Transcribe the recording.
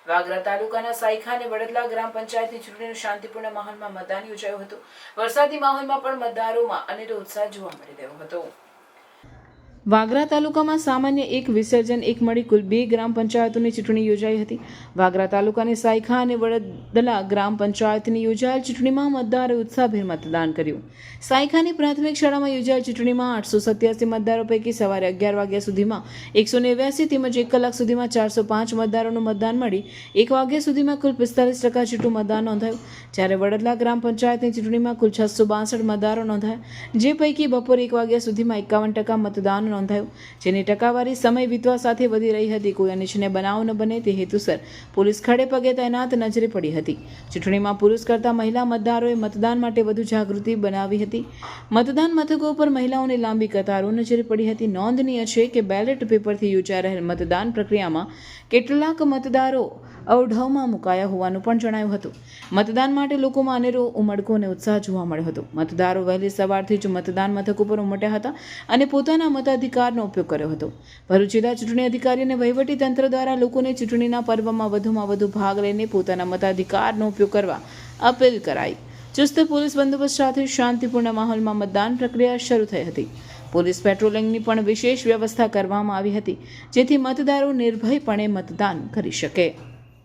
વાગરા તાલુકાના સાયખા અને વડદલા ગ્રામ પંચાયતની ચૂંટણીનું શાંતિપૂર્ણ માહોલમાં મતદાન યોજાયું હતું. વરસાદી માહોલમાં પણ મતદારોમાં અનેરો ઉત્સાહ જોવા મળી રહ્યો હતો. વાગરા તાલુકામાં સામાન્ય એક વિસર્જન એક મળી કુલ 2 ગ્રામ પંચાયતોની ચૂંટણી યોજાઈ હતી. વાગરા તાલુકાની સાયખા અને વડદલા ગ્રામ પંચાયતની યોજાયેલ ચૂંટણીમાં મતદારોએ ઉત્સાહભેર મતદાન કર્યું. સાયખાની પ્રાથમિક શાળામાં યોજાયેલ ચૂંટણીમાં 887 મતદારો પૈકી સવારે 11 વાગ્યા સુધીમાં 189 તેમજ 1 કલાક સુધીમાં 405 મતદારોનું મતદાન મળી 1 વાગ્યા સુધીમાં કુલ 45% જેટલું મતદાન નોંધાયું. જ્યારે વડદલા ગ્રામ પંચાયતની ચૂંટણીમાં કુલ 662 મતદારો નોંધાયા, જે પૈકી બપોરે 1 વાગ્યા સુધીમાં 51% મતદાન નોંધાયું, જેની ટકાવારી સમય વીતવા સાથે વધી રહી હતી. કોઈ અનિચ્છનીય બનાવ ન બને તે હેતુસર પોલીસ ખડે પગે તૈનાત નજરે પડી હતી. ચૂંટણીમાં પુરુષ કરતા મહિલા મતદારોએ મતદાન માટે વધુ જાગૃતિ બનાવી હતી. મતદાન મથકો પર મહિલાઓની લાંબી કતારો નજરે પડી હતી. નોંધનીય છે કે બેલેટ પેપરથી યોજાઈ રહેલ મતદાન પ્રક્રિયામાં કેટલાક મતદારો અવઢવમાં મુકાયા હોવાનું પણ જણાયું હતું. મતદાન માટે લોકોમાં અનેરો ઉમળકો અને ઉત્સાહ જોવા મળ્યો હતો. મતદારો વહેલી સવારથી જ મતદાન મથકો પર ઉમટ્યા હતા અને પોતાના મતાધિકારનો ઉપયોગ કર્યો હતો. ભરૂચ જિલ્લા ચૂંટણી અધિકારી અને વહીવટી તંત્ર દ્વારા લોકોને ચૂંટણીના પર્વમાં વધુમાં વધુ ભાગ લઈને પોતાના મતાધિકારનો ઉપયોગ કરવા અપીલ કરાઈ. ચુસ્ત પોલીસ બંદોબસ્ત સાથે શાંતિપૂર્ણ માહોલમાં મતદાન પ્રક્રિયા શરૂ થઈ હતી. પોલીસ પેટ્રોલિંગની પણ વિશેષ વ્યવસ્થા કરવામાં આવી હતી, જેથી મતદારો નિર્ભયપણે મતદાન કરી શકે.